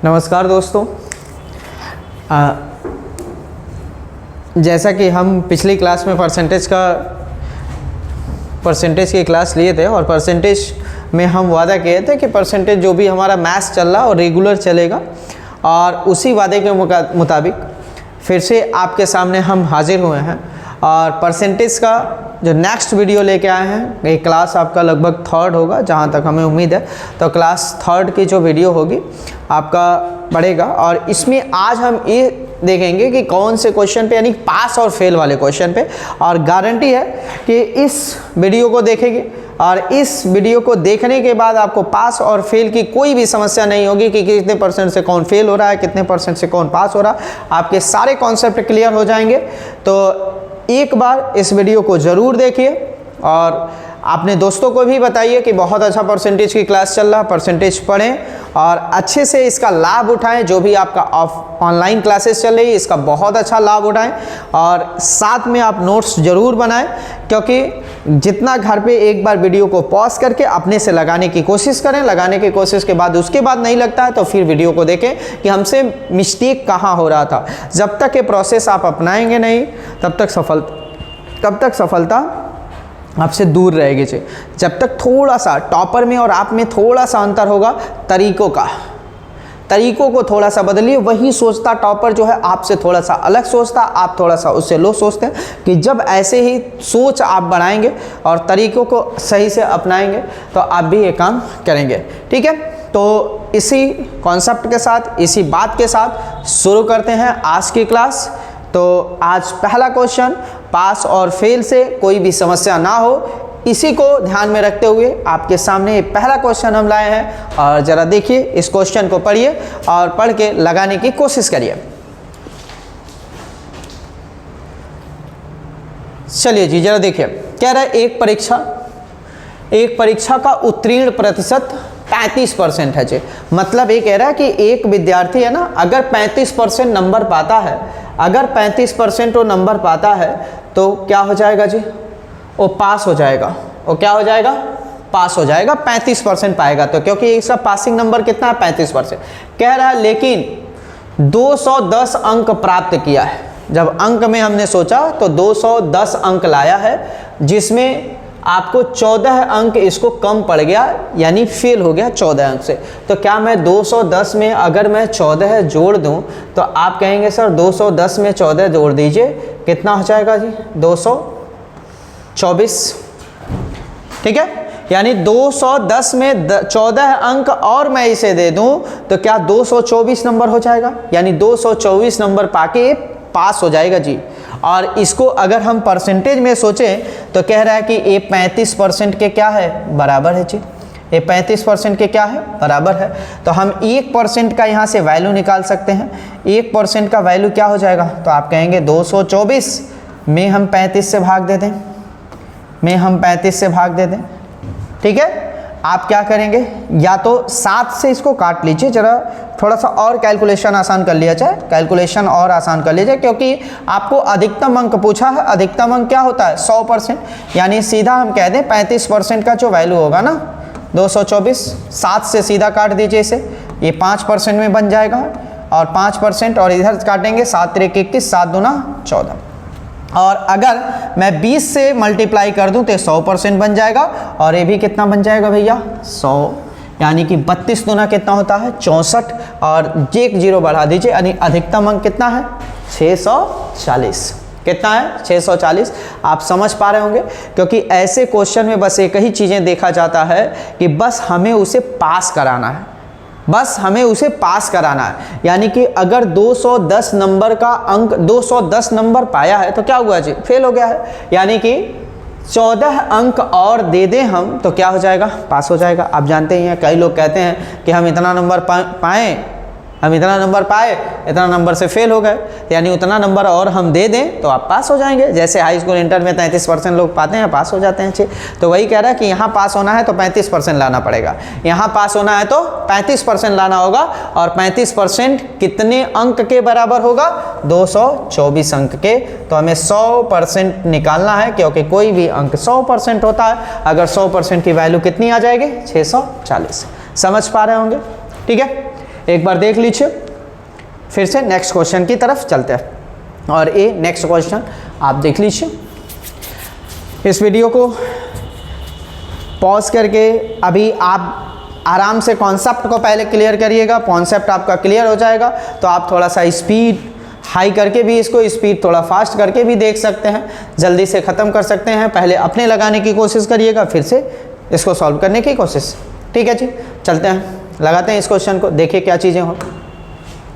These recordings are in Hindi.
नमस्कार दोस्तों। जैसा कि हम पिछली क्लास में परसेंटेज की क्लास लिए थे और परसेंटेज में हम वादा किए थे कि परसेंटेज जो भी हमारा मैथ्स चल रहा और रेगुलर चलेगा, और उसी वादे के मुताबिक फिर से आपके सामने हम हाजिर हुए हैं। और परसेंटेज का जो नेक्स्ट वीडियो लेके आए हैं, ये क्लास आपका लगभग थर्ड होगा जहाँ तक हमें उम्मीद है। तो क्लास थर्ड की जो वीडियो होगी आपका बढ़ेगा, और इसमें आज हम ये देखेंगे कि कौन से क्वेश्चन पे, यानी पास और फेल वाले क्वेश्चन पे, और गारंटी है कि इस वीडियो को देखेंगे और इस वीडियो को देखने के बाद आपको पास और फेल की कोई भी समस्या नहीं होगी कि कितने परसेंट से कौन फेल हो रहा है, कितने परसेंट से कौन पास हो रहा है। आपके सारे कॉन्सेप्ट क्लियर हो जाएंगे। तो एक बार इस वीडियो को ज़रूर देखिए और अपने दोस्तों को भी बताइए कि बहुत अच्छा परसेंटेज की क्लास चल रहा है, परसेंटेज पढ़ें और अच्छे से इसका लाभ उठाएं। जो भी आपका ऑनलाइन क्लासेस चल रही है, इसका बहुत अच्छा लाभ उठाएं और साथ में आप नोट्स ज़रूर बनाएं, क्योंकि जितना घर पे एक बार वीडियो को पॉज करके अपने से लगाने की कोशिश करें, लगाने की कोशिश के बाद उसके बाद नहीं लगता है तो फिर वीडियो को देखें कि हमसे मिस्टेक कहाँ हो रहा था। जब तक ये प्रोसेस आप अपनाएंगे नहीं तब तक सफलता आपसे दूर रहेगी। जब तक थोड़ा सा टॉपर में और आप में थोड़ा सा अंतर होगा, तरीकों को थोड़ा सा बदलिए। वही सोचता टॉपर जो है आपसे थोड़ा सा अलग सोचता, आप थोड़ा सा उससे लो सोचते हैं, कि जब ऐसे ही सोच आप बढ़ाएंगे और तरीकों को सही से अपनाएंगे तो आप भी ये काम करेंगे। ठीक है, तो इसी कॉन्सेप्ट के साथ, इसी बात के साथ शुरू करते हैं आज की क्लास। तो आज पहला क्वेश्चन, पास और फेल से कोई भी समस्या ना हो, इसी को ध्यान में रखते हुए आपके सामने पहला क्वेश्चन हम लाए हैं। और ज़रा देखिए, इस क्वेश्चन को पढ़िए और पढ़ के लगाने की कोशिश करिए। चलिए जी, ज़रा देखिए, कह रहा है एक परीक्षा का उत्तीर्ण प्रतिशत 35% है जी। मतलब ये कह रहा है कि एक विद्यार्थी है ना, अगर 35% नंबर पाता है, अगर 35% वो नंबर पाता है तो क्या हो जाएगा जी? वो पास हो जाएगा। वो क्या हो जाएगा? पास हो जाएगा। 35% पाएगा तो, क्योंकि इसका पासिंग नंबर कितना है? 35%। कह रहा है लेकिन 210 अंक प्राप्त किया है। जब अंक में हमने सोचा तो 210 अंक लाया है, जिसमें आपको 14 अंक इसको कम पड़ गया, यानी फेल हो गया 14 अंक से। तो क्या मैं 210 में अगर मैं 14 जोड़ दूं तो आप कहेंगे सर 210 में 14 जोड़ दीजिए, कितना हो जाएगा जी? 224। ठीक है, यानी 210 में 14 अंक और मैं इसे दे दूं तो क्या 224 नंबर हो जाएगा, यानी 224 नंबर पाके पास हो जाएगा जी। और इसको अगर हम परसेंटेज में सोचें तो कह रहा है कि ये 35% के क्या है? बराबर है जी। ये 35% के क्या है? बराबर है। तो हम 1% का यहाँ से वैल्यू निकाल सकते हैं। 1% का वैल्यू क्या हो जाएगा? तो आप कहेंगे 224 में हम 35 से भाग दे दें, ठीक है। आप क्या करेंगे? या तो 7 से इसको काट लीजिए, जरा थोड़ा सा और कैलकुलेशन आसान कर लिया जाए, क्योंकि आपको अधिकतम अंक पूछा है। अधिकतम अंक क्या होता है? 100%। यानी सीधा हम कह दें 35% का जो वैल्यू होगा ना 224, 7 से सीधा काट दीजिए इसे, ये 5% में बन जाएगा। और 5% और इधर काटेंगे 7 3 21, 7 दूना 14। और अगर मैं 20 से मल्टीप्लाई कर दूं तो 100% बन जाएगा। और ये भी कितना बन जाएगा भैया? 100, यानी कि 32 दूना कितना होता है? 64। और एक जीरो बढ़ा दीजिए, यानी अधिकतम अंक कितना है? 640। कितना है? 640। आप समझ पा रहे होंगे, क्योंकि ऐसे क्वेश्चन में बस एक ही चीज़ें देखा जाता है कि बस हमें उसे पास कराना है। यानी कि अगर 210 नंबर का अंक 210 नंबर पाया है तो क्या हुआ जी? फेल हो गया है। यानी कि 14 अंक और दे दें हम तो क्या हो जाएगा? पास हो जाएगा। आप जानते ही हैं, कई लोग कहते हैं कि हम इतना नंबर पाए, इतना नंबर से फेल हो गए, यानी उतना नंबर और हम दे दें तो आप पास हो जाएंगे। जैसे हाई स्कूल इंटर में 33% लोग पाते हैं, पास हो जाते हैं। तो वही कह रहा है कि यहाँ पास होना है तो 35% लाना पड़ेगा, यहाँ पास होना है तो 35% लाना होगा। और 35% कितने अंक के बराबर होगा? 224 अंक के। तो हमें 100% निकालना है, क्योंकि कोई भी अंक 100% होता है। अगर 100% की वैल्यू कितनी आ जाएगी? 640। समझ पा रहे होंगे? ठीक है, एक बार देख लीजिए, फिर से नेक्स्ट क्वेश्चन की तरफ चलते हैं। और ये नेक्स्ट क्वेश्चन आप देख लीजिए, इस वीडियो को पॉज करके अभी आप आराम से कॉन्सेप्ट को पहले क्लियर करिएगा। कॉन्सेप्ट आपका क्लियर हो जाएगा तो आप थोड़ा सा स्पीड हाई करके भी इसको, स्पीड थोड़ा फास्ट करके भी देख सकते हैं, जल्दी से ख़त्म कर सकते हैं। पहले अपने लगाने की कोशिश करिएगा, फिर से इसको सॉल्व करने की कोशिश। ठीक है जी, चलते हैं, लगाते हैं इस क्वेश्चन को, देखिए क्या चीज़ें हो।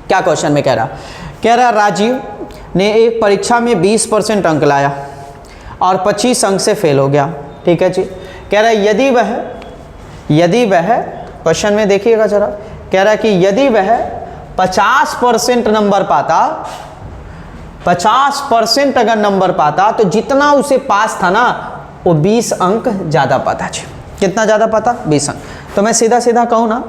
क्या क्वेश्चन में कह रहा राजीव ने एक परीक्षा में 20% अंक लाया और 25 अंक से फेल हो गया। ठीक है जी, कह रहा है यदि वह क्वेश्चन में देखिएगा जरा, कह रहा है कि यदि वह 50% नंबर पाता, 50% अगर नंबर पाता तो जितना उसे पास था ना वो 20 अंक ज़्यादा पाता। कितना ज़्यादा पाता? 20 अंक। तो मैं सीधा सीधा कहूँ ना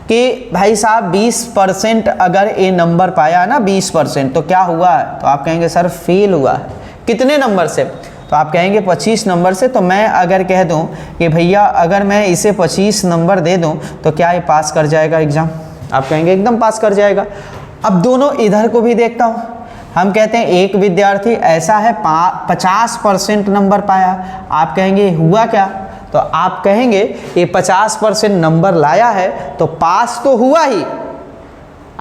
कि भाई साहब 20% अगर ये नंबर पाया ना 20%, तो क्या हुआ है? तो आप कहेंगे सर फेल हुआ है। कितने नंबर से? तो आप कहेंगे 25 नंबर से। तो मैं अगर कह दूं कि भैया अगर मैं इसे 25 नंबर दे दूं तो क्या ये पास कर जाएगा एग्ज़ाम? आप कहेंगे एकदम पास कर जाएगा। अब दोनों इधर को भी देखता हूं, हम कहते हैं एक विद्यार्थी ऐसा है 50% नंबर पाया, आप कहेंगे हुआ क्या? तो आप कहेंगे ये 50% नंबर लाया है तो पास तो हुआ ही,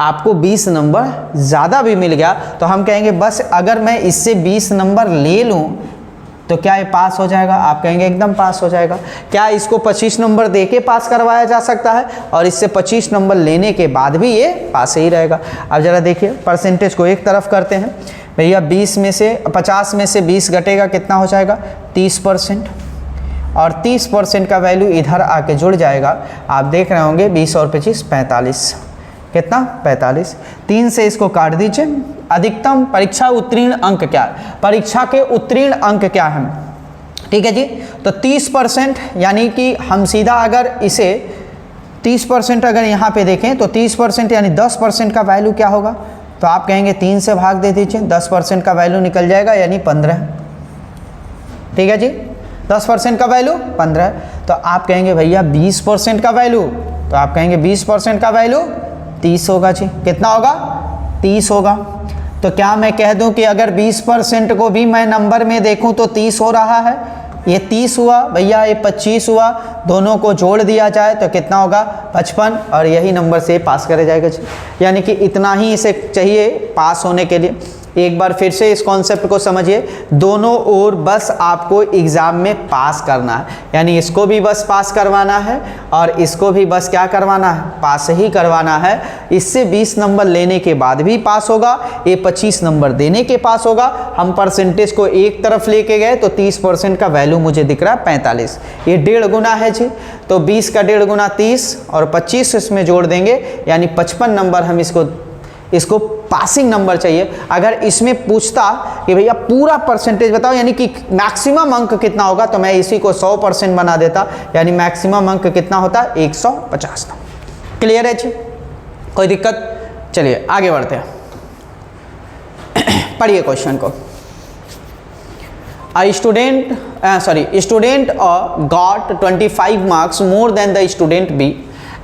आपको 20 नंबर ज़्यादा भी मिल गया। तो हम कहेंगे बस अगर मैं इससे 20 नंबर ले लूँ तो क्या ये पास हो जाएगा? आप कहेंगे एकदम पास हो जाएगा। क्या इसको 25 नंबर दे के पास करवाया जा सकता है और इससे 25 नंबर लेने के बाद भी ये पास ही रहेगा? अब ज़रा देखिए, परसेंटेज को एक तरफ करते हैं भैया, 20 में से 50 में से 20 घटेगा, कितना हो जाएगा? 30%। और 30% का वैल्यू इधर आके जुड़ जाएगा। आप देख रहे होंगे 20 और 25 45, कितना? 45। 3 से इसको काट दीजिए। अधिकतम परीक्षा उत्तीर्ण अंक क्या है? परीक्षा के उत्तीर्ण अंक क्या है? ठीक है जी, तो 30%, यानी कि हम सीधा अगर इसे 30% अगर यहाँ पे देखें तो 30% यानी 10% का वैल्यू क्या होगा? तो आप कहेंगे 3 से भाग दे दीजिए, 10% का वैल्यू निकल जाएगा यानी 15। ठीक है जी, 10% का वैल्यू 15। तो आप कहेंगे भैया 20% का वैल्यू, तो आप कहेंगे 20% का वैल्यू 30 होगा जी। कितना होगा? 30 होगा। तो क्या मैं कह दूं कि अगर 20% को भी मैं नंबर में देखूं तो 30 हो रहा है, ये 30 हुआ भैया, ये 25 हुआ, दोनों को जोड़ दिया जाए तो कितना होगा? 55, और यही नंबर से पास करे जाएगा जी। यानी कि इतना ही इसे चाहिए पास होने के लिए। एक बार फिर से इस कॉन्सेप्ट को समझिए, दोनों ओर बस आपको एग्ज़ाम में पास करना है, यानी इसको भी बस पास करवाना है और इसको भी बस क्या करवाना है? पास ही करवाना है। इससे 20 नंबर लेने के बाद भी पास होगा, ये 25 नंबर देने के पास होगा। हम परसेंटेज को एक तरफ लेके गए तो 30% का वैल्यू मुझे दिख रहा है 45, ये 1.5 गुना है जी। तो 20 का 1.5 गुना 30 और 25 इसमें जोड़ देंगे यानी 55 नंबर हम इसको पासिंग नंबर चाहिए। अगर इसमें पूछता कि भैया पूरा परसेंटेज बताओ यानी कि मैक्सिमम अंक कितना होगा, तो मैं इसी को 100% बना देता, यानी मैक्सिमम अंक कितना होता है? 150। क्लियर है जी, कोई दिक्कत? चलिए आगे बढ़ते हैं, पढ़िए क्वेश्चन को। Student got 25 marks more than the student B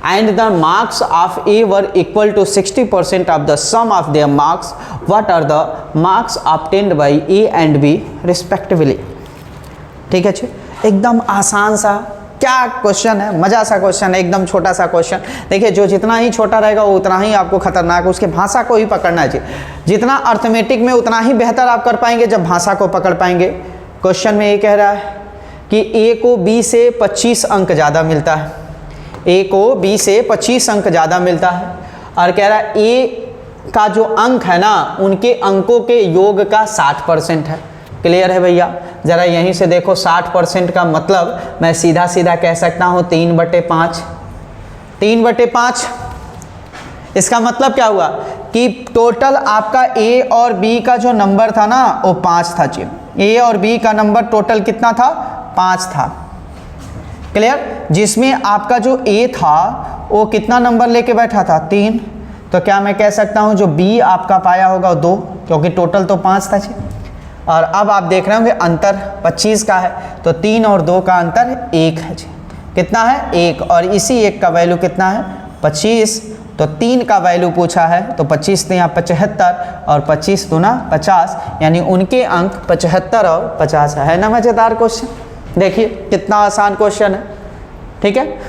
and the marks of A were equal to 60% of the sum of their marks. What are the marks obtained by A and B respectively? ठीक है जी, एकदम आसान सा क्या क्वेश्चन है, मजा सा क्वेश्चन है, एकदम छोटा सा क्वेश्चन। देखिए जो जितना ही छोटा रहेगा वो उतना ही आपको खतरनाक है, उसके भाषा को ही पकड़ना चाहिए। जितना अर्थमेटिक में उतना ही बेहतर आप कर पाएंगे जब भाषा को पकड़ पाएंगे। क्वेश्चन में ये कह रहा है कि A को B से 25 अंक ज़्यादा मिलता है, A को B से 25 अंक ज़्यादा मिलता है, और कह रहा है A का जो अंक है ना उनके अंकों के योग का 60% है। क्लियर है भैया? ज़रा यहीं से देखो, 60% का मतलब मैं सीधा सीधा कह सकता हूँ 3/5। 3/5 इसका मतलब क्या हुआ कि टोटल आपका A और B का जो नंबर था ना वो 5 था जी। A और B का नंबर टोटल कितना था? 5 था। क्लियर? जिसमें आपका जो A था वो कितना नंबर लेके बैठा था? 3। तो क्या मैं कह सकता हूँ जो B आपका पाया होगा 2, क्योंकि टोटल तो 5 था जी। और अब आप देख रहे होंगे अंतर 25 का है, तो 3 और 2 का अंतर 1 है जी। कितना है? 1। और इसी 1 का वैल्यू कितना है? 25। तो 3 का वैल्यू पूछा है, तो 25 या 75 और 25 दूना 50, यानी उनके अंक 75 और 50 है ना मज़ेदार क्वेश्चन। देखिए कितना आसान क्वेश्चन है, ठीक है।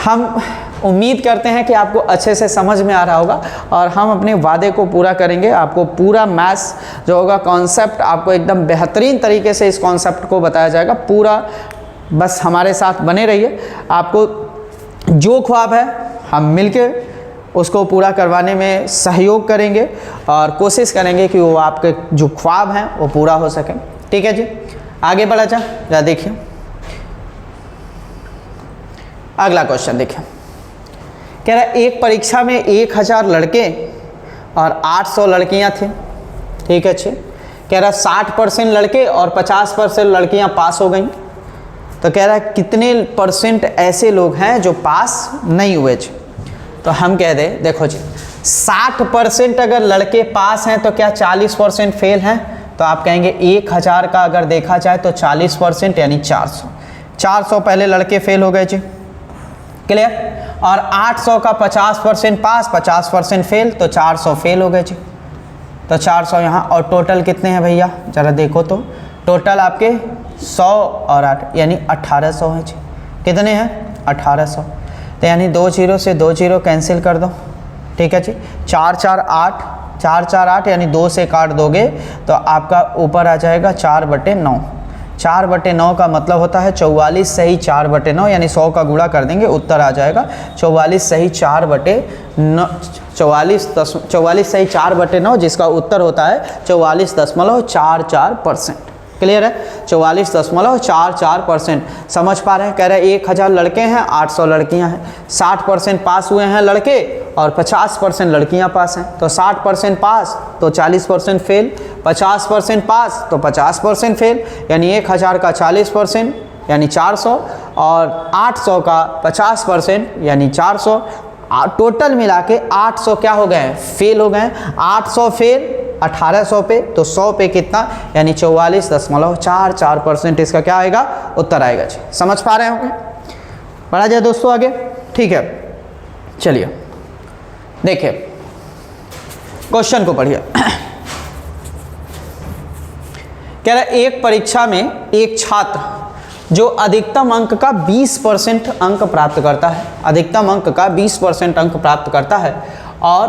हम उम्मीद करते हैं कि आपको अच्छे से समझ में आ रहा होगा और हम अपने वादे को पूरा करेंगे। आपको पूरा मैथ्स जो होगा कॉन्सेप्ट आपको एकदम बेहतरीन तरीके से इस कॉन्सेप्ट को बताया जाएगा पूरा। बस हमारे साथ बने रहिए, आपको जो ख्वाब है हम मिलके उसको पूरा करवाने में सहयोग करेंगे और कोशिश करेंगे कि वो आपके जो ख्वाब हैं वो पूरा हो सके, ठीक है जी। आगे बढ़ा जा देखिए अगला क्वेश्चन देखिए। कह रहा है एक परीक्षा में 1000 लड़के और 800 लड़कियां थी, ठीक है अच्छे। कह रहा है 60% लड़के और 50% लड़कियां पास हो गई। तो कह रहा है कितने % ऐसे लोग हैं जो पास नहीं हुए जी। तो हम कह दें देखो जी 60% अगर लड़के पास हैं तो क्या 40% फेल हैं? तो आप कहेंगे 1000 का अगर देखा जाए तो 40% यानी 400 पहले लड़के फेल हो गए जी, क्लियर। और 800 का 50% पास 50% फेल, तो 400 फेल हो गए जी। तो 400 यहाँ, और टोटल कितने हैं भैया ज़रा देखो तो, टोटल आपके 100 और 8 यानी 1800 हैं जी। कितने हैं? 1800। तो यानी 2 0 से 2 0 कैंसिल कर दो, ठीक है जी। 4 4 8 4 4 8 यानी 2 से काट दोगे तो आपका ऊपर आ जाएगा 4/9। 4/9 का मतलब होता है 44 सही 4/9 यानी 100 का गुणा कर देंगे उत्तर आ जाएगा 44 सही 4/9, 44 सही 4/9 जिसका उत्तर होता है 44.44%। क्लियर है? 44.44%। समझ पा रहे हैं? कह रहे हैं 1000 लड़के हैं 800 लड़कियां हैं, 60% पास हुए हैं लड़के और 50% लड़कियां पास हैं। तो 60% पास तो 40% फेल, 50% पास तो 50% फेल, यानी 1000 का 40% यानी 400 और 800 का 50% यानी 400। टोटल मिला के 800 क्या हो गए हैं? फेल हो गए। 800 फेल 1800 पे, तो 100 पे कितना यानी 44.44% इसका क्या आएगा? उत्तर आएगा जी। समझ पा रहे होंगे? बढ़ा जाए दोस्तों आगे, ठीक है। चलिए देखिए क्वेश्चन को पढ़िए। कह रहा है एक परीक्षा में एक छात्र जो अधिकतम अंक का 20% अंक प्राप्त करता है, अधिकतम अंक का 20% अंक प्राप्त करता है और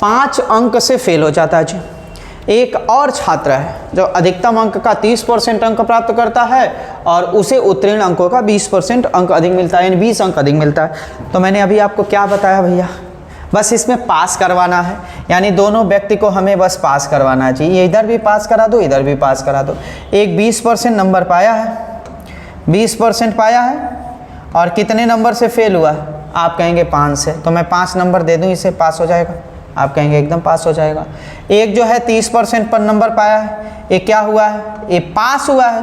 5 अंक से फेल हो जाता है जी। एक और छात्र है जो अधिकतम अंक का 30% अंक प्राप्त करता है और उसे उत्तीर्ण अंकों का 20% अंक अधिक मिलता है, यानी 20 अंक अधिक मिलता है। तो मैंने अभी आपको क्या बताया भैया, बस इसमें पास करवाना है, यानी दोनों व्यक्ति को हमें बस पास करवाना है जी। ये इधर भी पास करा दो, इधर भी पास करा दो। एक 20% नंबर पाया है, 20% पाया है और कितने नंबर से फेल हुआ है? आप कहेंगे 5 से, तो मैं 5 नंबर दे दूं, इसे पास हो जाएगा। आप कहेंगे एकदम पास हो जाएगा। एक जो है 30% पर नंबर पाया है, ये क्या हुआ है? ये पास हुआ है,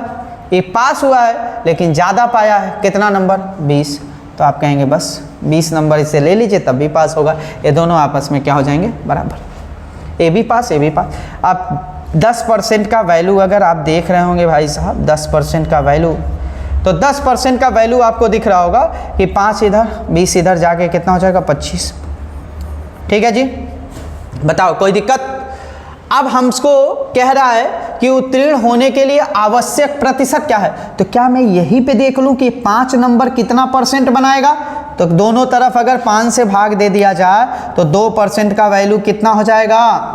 ये पास हुआ है लेकिन ज़्यादा पाया है, कितना नंबर? 20। तो आप कहेंगे बस 20 नंबर इसे ले लीजिए तब भी पास होगा। ये दोनों आपस में क्या हो जाएंगे? बराबर। ए भी पास, ए भी पास। आप 10% का वैल्यू अगर आप देख रहे होंगे भाई साहब, 10% का वैल्यू, तो 10% का वैल्यू आपको दिख रहा होगा कि 5 इधर 20 इधर जाके कितना हो जाएगा? 25। ठीक है जी, बताओ कोई दिक्कत? अब हमको कह रहा है कि उत्तीर्ण होने के लिए आवश्यक प्रतिशत क्या है, तो क्या मैं यहीं पे देख लूं कि 5 नंबर कितना % बनाएगा? तो दोनों तरफ अगर 5 से भाग दे दिया जाए तो 2% का वैल्यू कितना हो जाएगा?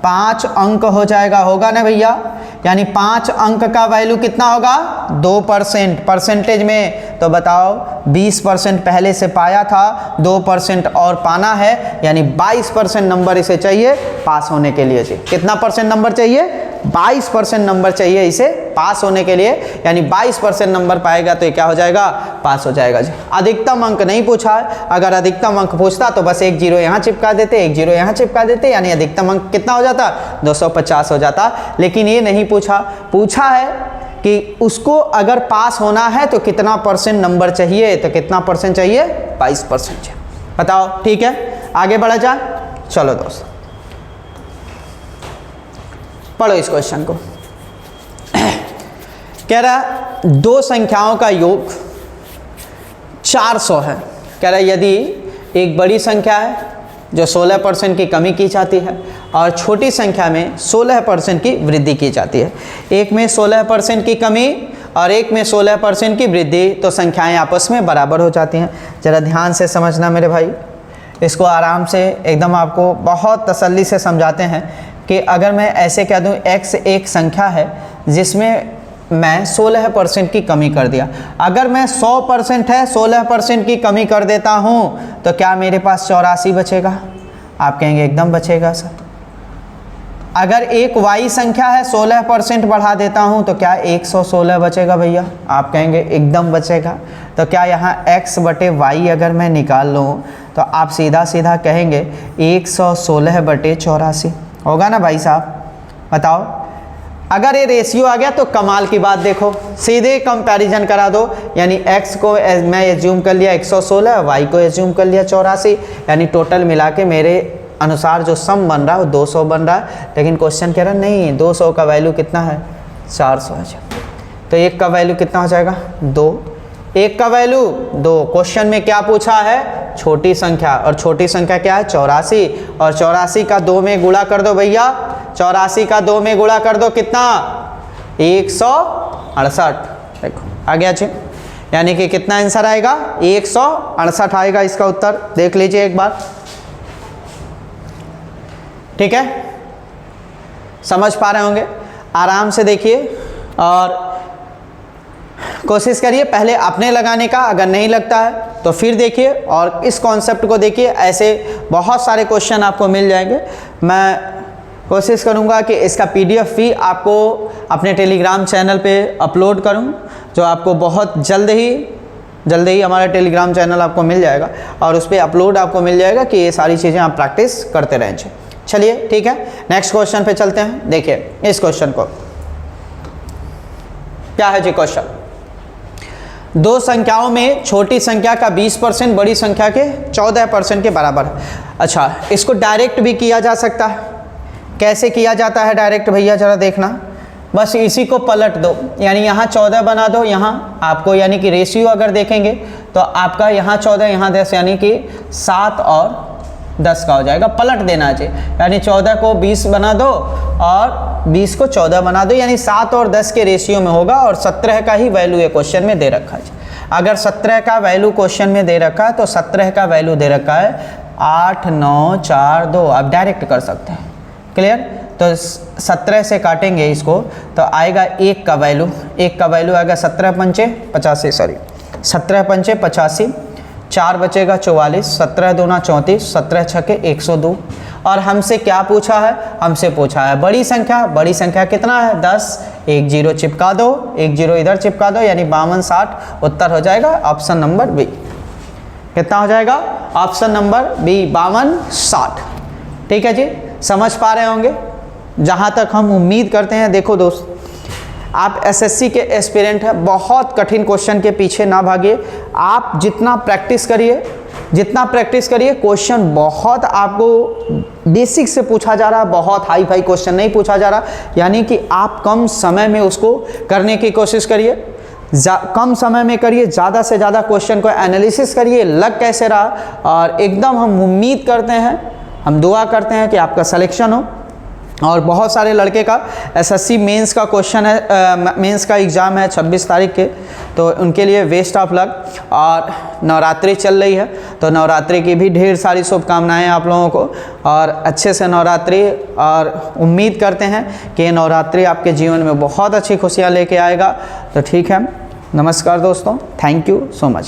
5 अंक हो जाएगा, होगा ना भैया? यानी 5 अंक का वैल्यू कितना होगा? 2%। परसेंटेज में तो बताओ 20% पहले से पाया था, 2% और पाना है, यानी 22% नंबर इसे चाहिए पास होने के लिए जी। कितना % नंबर चाहिए? 22% नंबर चाहिए इसे पास होने के लिए, यानी 22% नंबर पाएगा तो ये क्या हो जाएगा? पास हो जाएगा जी। अधिकतम अंक नहीं पूछा है, अगर अधिकतम अंक पूछता तो बस 1 0 यहाँ चिपका देते, 1 0 यहाँ चिपका देते, यानी अधिकतम अंक कितना हो जाता? 250 हो जाता। लेकिन ये नहीं पूछा, पूछा है कि उसको अगर पास होना है तो कितना % नंबर चाहिए, तो कितना % चाहिए? 22% चाहिए। बताओ, ठीक है आगे बढ़ा जाए। चलो दोस्त पढ़ो इस क्वेश्चन को। कह रहा है 2 संख्याओं का योग 400 है। कह रहा है यदि एक बड़ी संख्या है जो 16% की कमी की जाती है, और छोटी संख्या में 16% की वृद्धि की जाती है। एक में 16% की कमी और एक में 16% की वृद्धि, तो संख्याएं आपस में बराबर हो जाती हैं। ज़रा ध्यान से समझना मेरे भाई, इसको आराम से एकदम आपको बहुत तसल्ली से समझाते हैं कि अगर मैं ऐसे कह दूं x एक संख्या है जिसमें मैं 16% की कमी कर दिया, अगर मैं 100% है 16% की कमी कर देता हूँ तो क्या मेरे पास 84 बचेगा? आप कहेंगे एकदम बचेगा सर। अगर एक y संख्या है 16% बढ़ा देता हूँ तो क्या 116 बचेगा भैया? आप कहेंगे एकदम बचेगा। तो क्या यहाँ x बटे y अगर मैं निकाल लूँ तो आप सीधा सीधा कहेंगे 116 बटे 84 होगा ना भाई साहब? बताओ, अगर ये रेशियो आ गया तो कमाल की बात देखो, सीधे कंपैरिजन करा दो। यानी x को मैं एज्यूम कर लिया 116, y को एज्यूम कर लिया 84, यानी टोटल मिला के मेरे अनुसार जो सम बन रहा है वो 200 बन रहा है। लेकिन क्वेश्चन कह रहा है नहीं, 200 का वैल्यू कितना है? 400 है। तो एक का वैल्यू कितना हो जाएगा? 2। एक का वैल्यू 2। क्वेश्चन में क्या पूछा है? छोटी संख्या, और छोटी संख्या क्या है? 84। और 84 का 2 में गुणा कर दो भैया, 84 का 2 में गुणा कर दो कितना? 168। देखो आ गया जी, यानी कि कितना आंसर आएगा? 168 आएगा इसका उत्तर। देख लीजिए एक बार, ठीक है? समझ पा रहे होंगे? आराम से देखिए और कोशिश करिए पहले अपने लगाने का, अगर नहीं लगता है तो फिर देखिए और इस कॉन्सेप्ट को देखिए। ऐसे बहुत सारे क्वेश्चन आपको मिल जाएंगे। मैं कोशिश करूंगा कि इसका PDF भी आपको अपने टेलीग्राम चैनल पे अपलोड करूं, जो आपको बहुत जल्द ही हमारा टेलीग्राम चैनल आपको मिल जाएगा और उस पर अपलोड आपको मिल जाएगा कि ये सारी चीज़ें आप प्रैक्टिस करते रहें। चलिए ठीक है, नेक्स्ट क्वेश्चन पे चलते हैं। देखिए इस क्वेश्चन को, क्या है जी क्वेश्चन? दो संख्याओं में छोटी संख्या का 20% बड़ी संख्या के 14% के बराबर है। अच्छा, इसको डायरेक्ट भी किया जा सकता है। कैसे किया जाता है डायरेक्ट भैया? ज़रा देखना, बस इसी को पलट दो, यानी यहाँ 14 बना दो। यहाँ आपको यानी कि रेशियो अगर देखेंगे तो आपका यहाँ 14 यहाँ 10, यानी कि 7 और 10 का हो जाएगा। पलट देना चाहिए, यानी 14 को 20 बना दो और 20 को 14 बना दो, यानी 7 और 10 के रेशियो में होगा। और 17 का ही वैल्यू ये क्वेश्चन में दे रखा है। अगर 17 का वैल्यू क्वेश्चन में दे रखा है तो 17 का वैल्यू दे रखा है 8, 9, 4, 2। आप डायरेक्ट कर सकते हैं। क्लियर? तो 17 से काटेंगे इसको तो आएगा 1 का वैल्यू। 1 का वैल्यू आएगा 17 पंचे 85, सॉरी 17 पंचे 85, 4 बचेगा 44, 17 दूना 34, 17 छके 102। और हमसे क्या पूछा है? हमसे पूछा है बड़ी संख्या। बड़ी संख्या कितना है? 10। 1 0 चिपका दो, 1 0 इधर चिपका दो, यानी 52 60। उत्तर हो जाएगा ऑप्शन नंबर बी। कितना हो जाएगा? Option number B, 52 60। ठीक है जी, समझ पा रहे होंगे जहाँ तक हम उम्मीद करते हैं। देखो दोस्त, आप SSC के एस्पिरेंट हैं, बहुत कठिन क्वेश्चन के पीछे ना भागिए। आप जितना प्रैक्टिस करिए क्वेश्चन बहुत आपको बेसिक से पूछा जा रहा है, बहुत हाई फाई क्वेश्चन नहीं पूछा जा रहा। यानी कि आप कम समय में उसको करने की कोशिश करिए, कम समय में करिए, ज़्यादा से ज़्यादा क्वेश्चन को एनालिसिस करिए लग कैसे रहा। और एकदम हम उम्मीद करते हैं, हम दुआ करते हैं कि आपका सिलेक्शन हो। और बहुत सारे लड़के का SSC मेंस का क्वेश्चन है, मेंस का एग्ज़ाम है 26 तारीख के, तो उनके लिए बेस्ट ऑफ लक। और नवरात्रि चल रही है तो नवरात्रि की भी ढेर सारी शुभकामनाएं आप लोगों को, और अच्छे से नवरात्रि। और उम्मीद करते हैं कि नवरात्रि आपके जीवन में बहुत अच्छी खुशियाँ लेके आएगा। तो ठीक है, नमस्कार दोस्तों, थैंक यू सो मच।